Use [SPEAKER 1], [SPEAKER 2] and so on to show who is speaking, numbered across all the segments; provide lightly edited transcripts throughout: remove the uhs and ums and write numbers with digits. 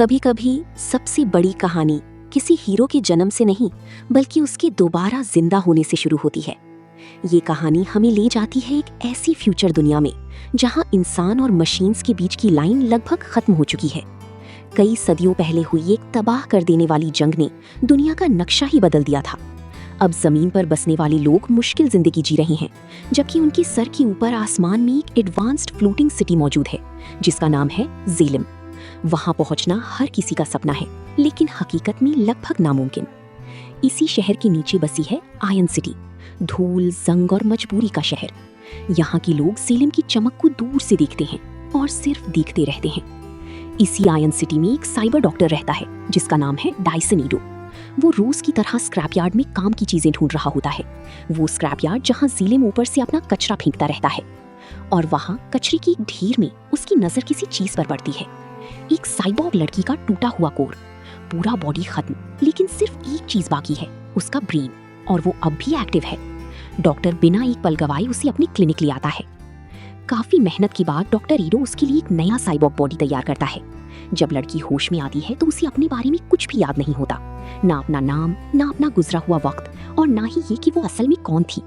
[SPEAKER 1] कभी कभी सबसे बड़ी कहानी किसी हीरो के जन्म से नहीं बल्कि उसके दोबारा जिंदा होने से शुरू होती है। ये कहानी हमें ले जाती है एक ऐसी फ्यूचर दुनिया में जहां इंसान और मशीन्स के बीच की लाइन लगभग खत्म हो चुकी है। कई सदियों पहले हुई एक तबाह कर देने वाली जंग ने दुनिया का नक्शा ही बदल दिया था। अब जमीन पर बसने वाले लोग मुश्किल जिंदगी जी रहे हैं, जबकि उनके सर के ऊपर आसमान में एक एडवांस्ड फ्लोटिंग सिटी मौजूद है जिसका नाम है ज़ेलम। वहां पहुंचना हर किसी का सपना है, लेकिन हकीकत में लगभग नामुमकिन। इसी शहर के नीचे बसी है आयन सिटी, धूल, जंग और मजबूरी का शहर। यहाँ के लोग ज़ेलम की चमक को दूर से देखते हैं और सिर्फ देखते रहते हैं। इसी आयन सिटी में एक साइबर डॉक्टर रहता है जिसका नाम है डायसन ईडो। वो रोज की तरह स्क्रैप यार्ड में काम की चीजें ढूंढ रहा होता है। वो स्क्रैप यार्ड जहाँ ज़ेलम ऊपर से अपना कचरा फेंकता रहता है, और वहाँ कचरे की एक ढेर में उसकी नजर किसी चीज पर पड़ती है। एक साइबॉर्ग लड़की का टूटा हुआ कोर, पूरा बॉडी खत्म, लेकिन सिर्फ एक चीज बाकी है, उसका ब्रेन, और वो अब भी एक्टिव है। डॉक्टर बिना एक पल गवाए उसे अपनी क्लिनिक ले आता है। काफी मेहनत के बाद डॉक्टर ईडो उसके लिए एक नया साइबॉर्ग बॉडी तैयार करता है। जब लड़की होश में आती है तो उसे अपने बारे में कुछ भी याद नहीं होता, ना अपना नाम, ना अपना गुजरा हुआ वक्त, और ना ही ये कि वो असल में कौन थी।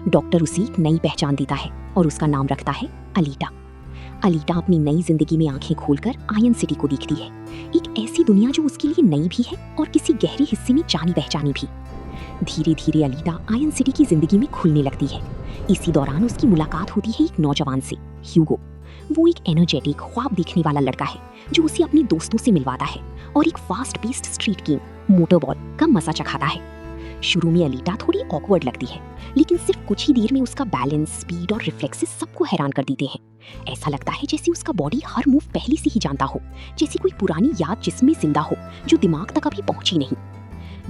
[SPEAKER 1] डॉक्टर उसे एक नई पहचान देता है और उसका नाम रखता है अलीटा। अलीटा अपनी नई जिंदगी में आंखें खोलकर आयन सिटी को देखती है, एक ऐसी दुनिया जो उसके लिए नई भी है और किसी गहरे हिस्से में जानी पहचानी भी। धीरे धीरे अलीटा आयन सिटी की जिंदगी में खुलने लगती है। इसी दौरान उसकी मुलाकात होती है एक नौजवान से, ह्यूगो। वो एक एनर्जेटिक, ख्वाब देखने वाला लड़का है जो उसे अपने दोस्तों से मिलवाता है और एक फास्ट पेस्ड स्ट्रीट गेम मोटरबॉल का मजा चखाता है। शुरू में अलीटा थोड़ी ऑकवर्ड लगती है, लेकिन सिर्फ कुछ ही देर में उसका बैलेंस, स्पीड और रिफ्लेक्सेस सबको हैरान कर देते हैं। ऐसा लगता है जैसे उसका बॉडी हर मूव पहले से ही जानता हो, जैसे कोई पुरानी याद जिसमें जिंदा हो जो दिमाग तक अभी पहुंची नहीं।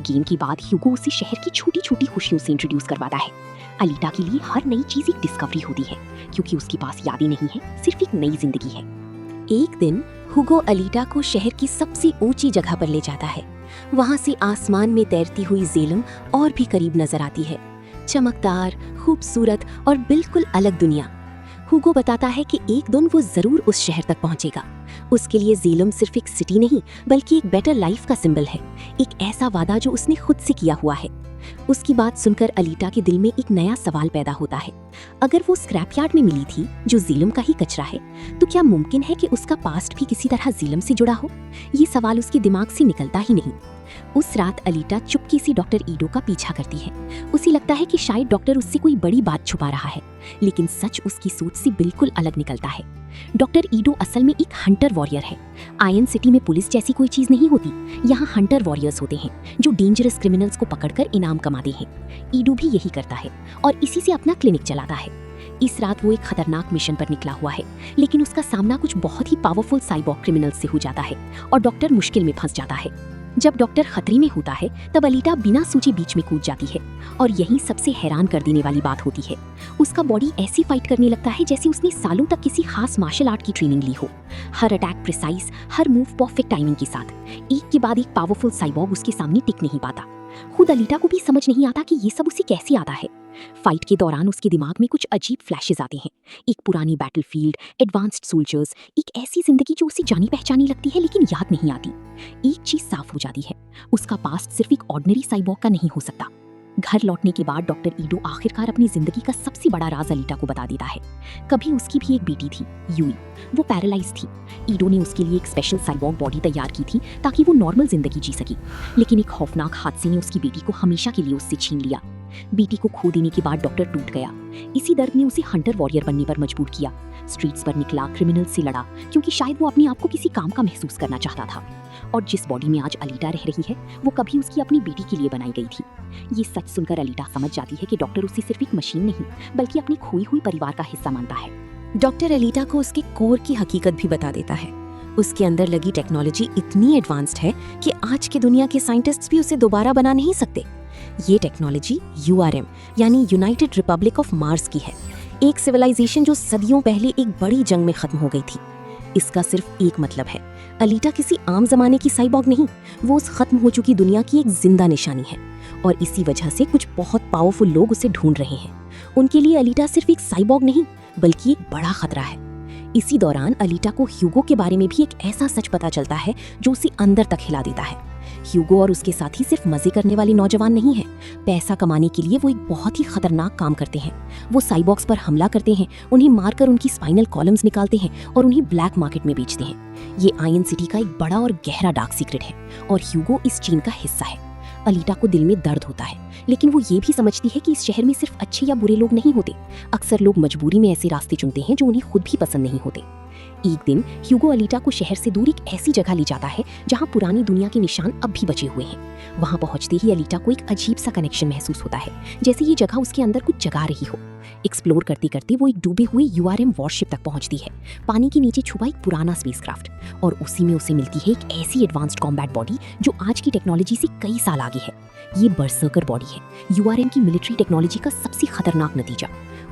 [SPEAKER 1] गेम के बाद ह्यूगो उसे शहर की छोटी छोटी खुशियों से इंट्रोड्यूस करवाता है। अलीटा के लिए हर नई चीज एक डिस्कवरी होती है, क्योंकि उसके पास यादें नहीं है, सिर्फ एक नई जिंदगी है। एक दिन ह्यूगो अलीटा को शहर की सबसे ऊंची जगह पर ले जाता है। वहां से आसमान में तैरती हुई ज़ेलम और भी करीब नजर आती है, चमकदार, खूबसूरत और बिल्कुल अलग दुनिया। ह्यूगो बताता है कि एक दिन वो जरूर उस शहर तक पहुंचेगा। उसके लिए ज़ेलम सिर्फ एक सिटी नहीं बल्कि एक बेटर लाइफ का सिंबल है, एक ऐसा वादा जो उसने खुद से किया हुआ है। उसकी बात सुनकर अलीटा के दिल में एक नया सवाल पैदा होता है। अगर वो स्क्रैप यार्ड में मिली थी जो ज़ेलम का ही कचरा है, तो क्या मुमकिन है कि उसका पास्ट भी किसी तरह ज़ेलम से जुड़ा हो? ये सवाल उसके दिमाग से निकलता ही नहीं। उस रात अलीटा चुपके से डॉक्टर ईडो का पीछा करती है। उसे लगता है कि शायद डॉक्टर उससे कोई बड़ी बात छुपा रहा है, लेकिन सच उसकी सोच से बिल्कुल अलग निकलता है। डॉक्टर ईडो असल में एक हंटर वॉरियर है। आयन सिटी में पुलिस जैसी कोई चीज नहीं होती, यहाँ हंटर वॉरियर्स होते हैं जो डेंजरस क्रिमिनल्स को पकड़कर इनाम कमाते हैं। ईडो भी यही करता है और इसी से अपना क्लिनिक चलाता है। इस रात वो एक खतरनाक मिशन पर निकला हुआ है, लेकिन उसका सामना कुछ बहुत ही पावरफुल साइबॉर्ग क्रिमिनल्स से हो जाता है और डॉक्टर मुश्किल में फंस जाता है। जब डॉक्टर खतरे में होता है तब अलीटा बिना सोचे बीच में कूद जाती है, और यही सबसे हैरान कर देने वाली बात होती है। उसका बॉडी ऐसी फाइट करने लगता है जैसे उसने सालों तक किसी खास मार्शल आर्ट की ट्रेनिंग ली हो। हर अटैक प्रिसाइज, हर मूव परफेक्ट टाइमिंग के साथ। एक के बाद एक पावरफुल साइबॉर्ग उसके सामने टिक नहीं पाता। खुद अलीटा को भी समझ नहीं आता कि ये सब उसे कैसे आता है। फाइट के दौरान उसके दिमाग में कुछ अजीब फ्लैशेस आते हैं, एक पुरानी बैटलफील्ड, एडवांस्ड सोल्जर्स, एक ऐसी जिंदगी जो उसे जानी पहचानी लगती है लेकिन याद नहीं आती। एक चीज साफ हो जाती है, उसका पास्ट सिर्फ एक ऑर्डिनरी साइबॉर्ग का नहीं हो सकता। घर लौटने के बाद डॉक्टर ईडो आखिरकार अपनी जिंदगी का सबसे बड़ा राज अलीटा को बता देता है। कभी उसकी भी एक बेटी थी, यूई। वो पैरालाइज थी। ईडो ने उसके लिए एक स्पेशल साइबॉर्ग बॉडी तैयार की थी ताकि वो नॉर्मल जिंदगी जी सके, लेकिन एक खौफनाक हादसे ने उसकी बेटी को हमेशा के लिए उससे छीन लिया। बेटी को खो देने के बाद डॉक्टर टूट गया। इसी दर्द ने उसे हंटर वॉरियर बनने पर मजबूर किया। स्ट्रीट्स पर निकला, क्रिमिनल से लड़ा, क्योंकि शायद वो अपने आप को किसी काम का महसूस करना चाहता था। और जिस बॉडी में आज अलीटा रह रही है वो कभी उसकी अपनी बेटी के लिए बनाई गई थी। ये सच सुनकर अलीटा समझ जाती है कि डॉक्टर उसे सिर्फ एक मशीन नहीं बल्कि अपनी खोई हुई परिवार का हिस्सा मानता है। डॉक्टर अलीटा को उसके कोर की हकीकत भी बता देता है। उसके अंदर लगी टेक्नोलॉजी इतनी एडवांस्ड है कि आज के दुनिया के साइंटिस्ट्स भी उसे दोबारा बना नहीं सकते। ये टेक्नोलॉजी URM यानी यूनाइटेड रिपब्लिक ऑफ मार्स की है, एक सिविलाइजेशन जो सदियों पहले एक बड़ी जंग में खत्म हो गई थी। इसका सिर्फ एक मतलब है, अलीटा किसी आम जमाने की साइबॉर्ग नहीं, वो उस खत्म हो चुकी दुनिया की एक जिंदा निशानी है। और इसी वजह से कुछ बहुत पावरफुल लोग उसे ढूंढ रहे हैं। उनके लिए अलीटा सिर्फ एक साइबॉर्ग नहीं बल्कि एक बड़ा खतरा है। इसी दौरान अलीटा को ह्यूगो के बारे में भी एक ऐसा सच पता चलता है जो उसे अंदर तक हिला देता है। ह्यूगो और उसके साथी सिर्फ मजे करने वाले नौजवान नहीं हैं। पैसा कमाने के लिए वो एक बहुत ही खतरनाक काम करते हैं। वो साइबॉर्ग्स पर हमला करते हैं, उन्हें मारकर उनकी स्पाइनल कॉलम्स निकालते हैं और उन्हें ब्लैक मार्केट में बेचते हैं। ये आयन सिटी का एक बड़ा और गहरा डार्क सीक्रेट है और ह्यूगो इस चीन का हिस्सा है। अलीटा को दिल में दर्द होता है, लेकिन वो ये भी समझती है कि इस शहर में सिर्फ अच्छे या बुरे लोग नहीं होते। अक्सर लोग मजबूरी में ऐसे रास्ते चुनते हैं जो उन्हें खुद भी पसंद नहीं होते। एक दिन ह्यूगो अलीटा को शहर से दूर एक ऐसी जगह ले जाता है जहां पुरानी दुनिया के निशान अब भी बचे हुए हैं। वहां पहुंचते ही अलीटा को एक अजीब सा कनेक्शन महसूस होता है, जैसे ये जगह उसके अंदर कुछ जगा रही हो। एक्सप्लोर करते करते वो एक डूबे हुए यूआरएम वॉरशिप तक पहुंचती है, पानी के नीचे छुपा एक पुराना स्पेसक्राफ्ट, और उसी में उसे मिलती है एक ऐसी एडवांस्ड कॉम्बैट बॉडी जो आज की टेक्नोलॉजी से कई साल आगे है। ये बर्सर्कर बॉडी है, यूआरएम की मिलिट्री टेक्नोलॉजी का सबसे खतरनाक नतीजा।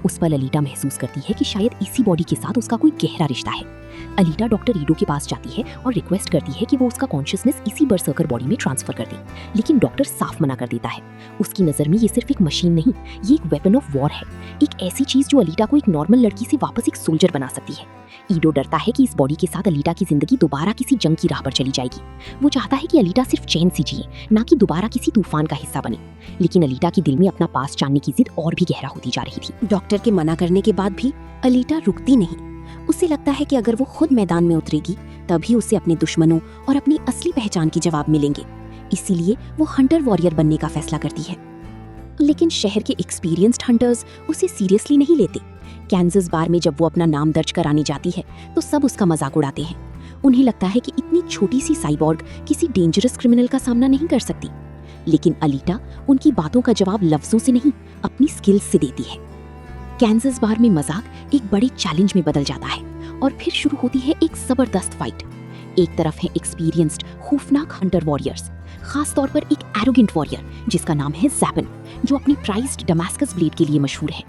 [SPEAKER 1] उस पल अलीटा महसूस करती है कि शायद इसी बॉडी के साथ उसका कोई गहरा रिश्ता है। अलीटा डॉक्टर ईडो के पास जाती है और रिक्वेस्ट करती है कि वो उसका कॉन्शियसनेस इसी बर्सर्कर बॉडी में ट्रांसफर कर दे, लेकिन डॉक्टर साफ मना कर देता है। उसकी नज़र में ये सिर्फ एक मशीन नहीं, ये एक वेपन ऑफ वॉर है, एक ऐसी चीज़ जो अलीटा को एक नॉर्मल लड़की से वापस एक सोल्जर बना सकती है। ईडो डरता है कि इस बॉडी के साथ अलीटा की जिंदगी दोबारा किसी जंग की राह पर चली जाएगी। वो चाहता है कि अलीटा सिर्फ चैन से जिए, ना कि दोबारा किसी तूफान का हिस्सा बने। लेकिन अलीटा के दिल में अपना पास जानने की जिद और भी गहरा होती जा रही थी। डॉक्टर के मना करने के बाद भी अलीटा रुकती नहीं। उसे लगता है कि अगर वो खुद मैदान में उतरेगी तभी उसे अपने दुश्मनों और अपनी असली पहचान के जवाब मिलेंगे। इसीलिए वो हंटर वॉरियर बनने का फैसला करती है। लेकिन शहर के एक्सपीरियंस्ड हंटर्स उसे सीरियसली नहीं लेते। कैंसस बार में जब वो अपना नाम दर्ज कराने जाती है तो सब उसका मजाक उड़ाते हैं। उन्हें लगता है कि इतनी छोटी सी साइबॉर्ग किसी डेंजरस क्रिमिनल का सामना नहीं कर सकती। लेकिन अलीटा उनकी बातों का जवाब लफ्जों से नहीं, अपनी स्किल्स से देती है। कैंसस बार में मजाक एक बड़े चैलेंज में बदल जाता है और फिर शुरू होती है एक जबरदस्त फाइट। एक तरफ है एक्सपीरियंस्ड खौफनाक हंटर वॉरियर्स, खास तौर पर एक एरोगेंट वॉरियर जिसका नाम है ज़ैबन, जो अपनी प्राइज्ड डमास्कस ब्लेड के लिए मशहूर है।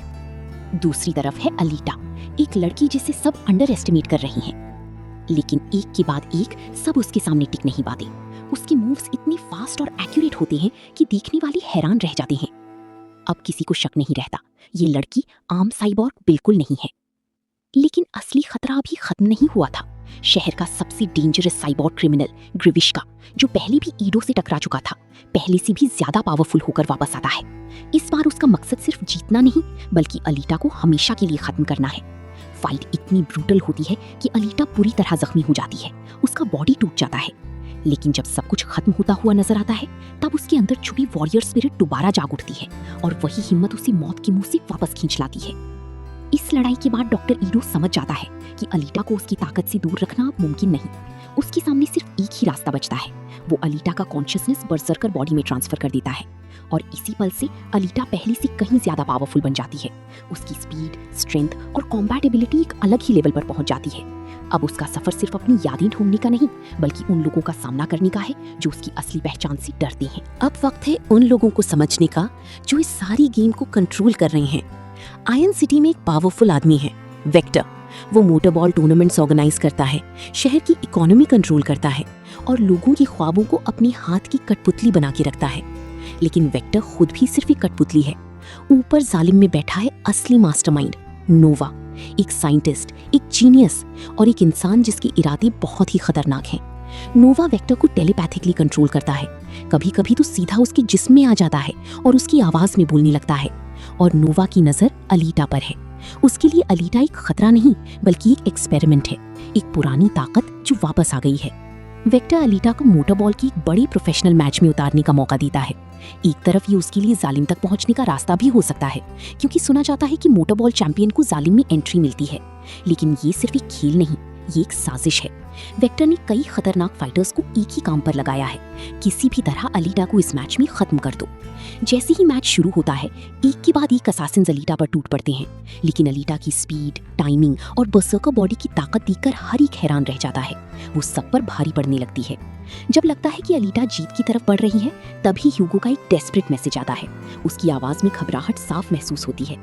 [SPEAKER 1] दूसरी तरफ है अलीटा, एक लड़की जिसे सब अंडर एस्टिमेट कर रही हैं। लेकिन एक के बाद एक सब उसके सामने टिक नहीं पाते। उसके मूव्स इतनी फास्ट और एक्यूरेट होते हैं कि देखने वाले हैरान रह जाते हैं। अब किसी को शक नहीं रहता, ये लड़की आम साइबॉर्ग बिल्कुल नहीं है। लेकिन असली खतरा अभी खत्म नहीं हुआ था। शहर का सबसे डेंजरस साइबॉर्ग क्रिमिनल ग्रिविश्का, जो पहले भी ईडो से टकरा चुका था, पहले से भी ज्यादा पावरफुल होकर वापस आता है। इस बार उसका मकसद सिर्फ जीतना नहीं, बल्कि अलीटा को हमेशा के लिए खत्म करना है। फाइट इतनी ब्रूटल होती है कि अलीटा पूरी तरह जख्मी हो जाती है, उसका बॉडी टूट जाता है। लेकिन जब सब कुछ खत्म होता हुआ नजर आता है, तब उसके अंदर छुपी वॉरियर स्पिरिट दोबारा जाग उठती है और वही हिम्मत उसे मौत के मुंह से वापस खींच लाती है। इस लड़ाई के बाद डॉक्टर ईडो समझ जाता है कि अलीटा को उसकी ताकत से दूर रखना अब मुमकिन नहीं। उसके सामने सिर्फ एक ही रास्ता बचता है, वो अलीटा का कॉन्शियसनेस बर्सर्कर बॉडी में ट्रांसफर कर देता है। और इसी पल से अलीटा पहले से कहीं ज्यादा पावरफुल बन जाती है। उसकी स्पीड, स्ट्रेंथ और कॉम्बैट एबिलिटी एक अलग ही लेवल पर पहुंच जाती है। अब उसका सफर सिर्फ अपनी यादें ढूंढने का नहीं, बल्कि उन लोगों का सामना करने का है जो उसकी असली पहचान से डरते हैं। अब वक्त है उन लोगों को समझने का जो इस सारी गेम को कंट्रोल कर रहे हैं। आयन सिटी में एक पावरफुल आदमी है, वेक्टर। वो मोटरबॉल टूर्नामेंट्स ऑर्गेनाइज करता है, शहर की इकोनॉमी कंट्रोल करता है और लोगों के ख्वाबों को अपनी हाथ की कठपुतली बना के रखता है। लेकिन वेक्टर खुद भी सिर्फ एक कठपुतली है। ऊपर जालिम में बैठा है असली मास्टरमाइंड नोवा, एक साइंटिस्ट, एक जीनियस और एक इंसान जिसके इरादे बहुत ही खतरनाक हैं। नोवा वेक्टर को टेलीपैथिकली कंट्रोल करता है, कभी कभी तो सीधा उसके जिस्म में आ जाता है और उसकी आवाज में बोलने लगता है। और नोवा की नजर अलीटा पर है। उसके लिए अलीटा एक खतरा नहीं, बल्कि एक एक्सपेरिमेंट है, एक पुरानी ताकत जो वापस आ गई है। वेक्टर अलीटा को मोटरबॉल की एक बड़ी प्रोफेशनल मैच में उतारने का मौका देता है। एक तरफ ये उसके लिए जालिम तक पहुंचने का रास्ता भी हो सकता है, क्योंकि सुना जाता है कि मोटरबॉल चैंपियन को जालिम में एंट्री मिलती है। लेकिन ये सिर्फ एक खेल नहीं, ये एक साजिश है। वेक्टर ने कई खतरनाक फाइटर्स को एक ही काम पर लगाया है, किसी भी तरह अलीटा को इस मैच में खत्म कर दो। जैसे ही मैच शुरू होता है, एक के बाद एक असासिन्स अलीटा पर टूट पड़ते हैं। लेकिन अलीटा की स्पीड, टाइमिंग और बर्सर्कर बॉडी की ताकत देखकर हर एक हैरान रह जाता है। वो सब पर भारी पड़ने लगती है। जब लगता है कि अलीटा जीत की तरफ बढ़ रही है, तभी ह्यूगो का एक डेस्परेट मैसेज आता है। उसकी आवाज में घबराहट साफ महसूस होती है।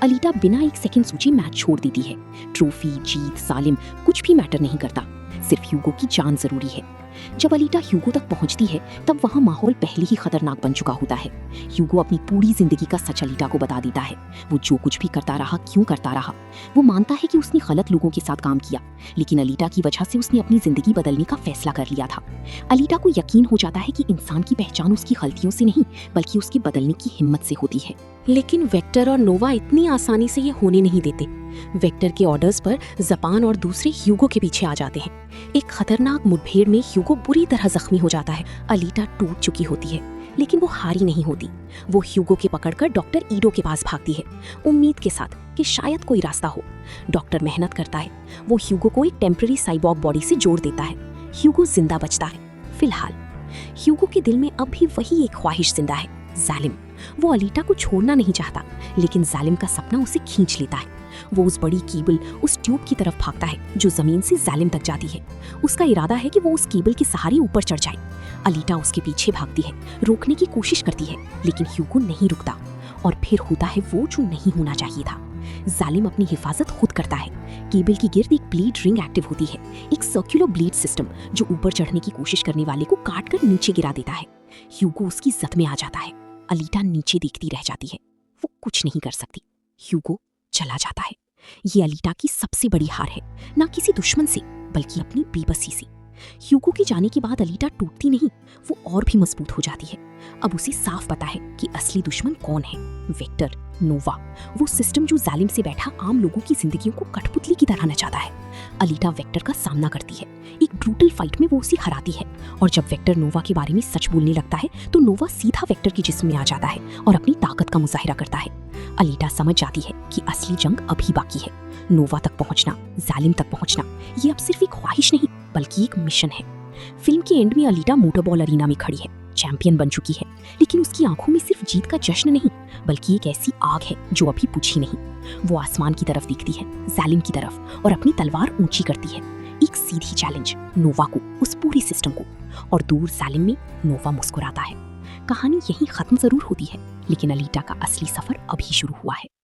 [SPEAKER 1] अलीटा बिना एक सेकंड सोचे मैच छोड़ देती है। ट्रॉफी, जीत, सालिम कुछ भी मैटर नहीं करता, सिर्फ ह्यूगो की जान जरूरी है। जब अलीटा ह्यूगो तक पहुंचती है तब वहां माहौल पहले ही खतरनाक बन चुका होता है। ह्यूगो अपनी पूरी जिंदगी का सच अलीटा को बता देता है। वो जो कुछ भी करता रहा, क्यों करता रहा। वो मानता है कि उसने गलत लोगों के साथ काम किया, लेकिन अलीटा की वजह से उसने अपनी जिंदगी बदलने का फैसला कर लिया था। अलीटा को यकीन हो जाता है कि इंसान की पहचान उसकी गलतियों से नहीं बल्कि उसके बदलने की हिम्मत से होती है। लेकिन वेक्टर और नोवा इतनी आसानी से ये होने नहीं देते। वेक्टर के ऑर्डर्स पर जापान और दूसरे ह्यूगो के पीछे आ जाते हैं। एक खतरनाक मुठभेड़ में ह्यूगो बुरी तरह जख्मी हो जाता है। अलीटा टूट चुकी होती है, लेकिन वो हारी नहीं होती। वो ह्यूगो के पकड़कर डॉक्टर ईडो के पास भागती है, उम्मीद के साथ कि शायद कोई रास्ता हो। डॉक्टर मेहनत करता है। वो ह्यूगो को एक टेम्पररी साइबॉर्ग बॉडी से जोड़ देता है। ह्यूगो जिंदा बचता है। फिलहाल ह्यूगो के दिल में अब भी वही एक ख्वाहिश जिंदा है, जालिम। वो अलीटा को छोड़ना नहीं चाहता, लेकिन जालिम का सपना उसे खींच लेता है। वो उस बड़ी केबल, उस ट्यूब की तरफ भागता है जो जमीन से जालिम तक जाती है। उसका इरादा है कि वो उस केबल के सहारे ऊपर चढ़ जाए। अलीटा उसके पीछे भागती है, रोकने की कोशिश करती है, लेकिन ह्यूगो नहीं रुकता। और फिर होता है वो जो नहीं होना चाहिए था। जालिम अपनी हिफाजत खुद करता है। केबल की गिर्द एक ब्लीड रिंग एक्टिव होती है, एक सर्कुलर ब्लीड सिस्टम जो ऊपर चढ़ने की कोशिश करने वाले को काटकर नीचे गिरा देता है। ह्यूगो उसकी जद में आ जाता है। अलीटा नीचे देखती रह जाती है। वो कुछ नहीं कर सकती। ह्यूगो चला जाता है। ये अलीटा की सबसे बड़ी हार है, ना किसी दुश्मन से बल्कि अपनी बेबसी से। ह्यूगो के जाने के बाद अलीटा टूटती नहीं, वो और भी मजबूत हो जाती है। अब उसे साफ पता है कि असली दुश्मन कौन है। वेक्टर, नोवा, वो सिस्टम जो जालिम से बैठा आम लोगों की जिंदगियों को कठपुतली की तरह नचाता है। अलीटा वेक्टर का सामना करती है। एक ब्रूटल फाइट में वो उसे हराती है, और जब वेक्टर नोवा के बारे में सच बोलने लगता है तो नोवा सीधा वेक्टर के जिस्म में आ जाता है और अपनी ताकत का मुजाहिरा करता है। अलीटा समझ जाती है कि असली जंग अभी बाकी है। नोवा तक पहुंचना, जालिम तक पहुंचना, ये अब सिर्फ एक ख्वाहिश नहीं बल्कि एक मिशन है। फिल्म के एंड में अलीटा मोटरबॉल अरीना में खड़ी है, चैंपियन बन चुकी है, लेकिन उसकी आंखों में सिर्फ जीत का जश्न नहीं बल्कि एक ऐसी आग है जो अभी बुझी नहीं। वो आसमान की तरफ देखती है, जालिम की तरफ, और अपनी तलवार ऊंची करती है। एक सीधी चैलेंज नोवा को, उस पूरी सिस्टम को। और दूर जालिम में नोवा मुस्कुराता है। कहानी यहीं खत्म जरूर होती है, लेकिन अलीटा का असली सफर अभी शुरू हुआ है।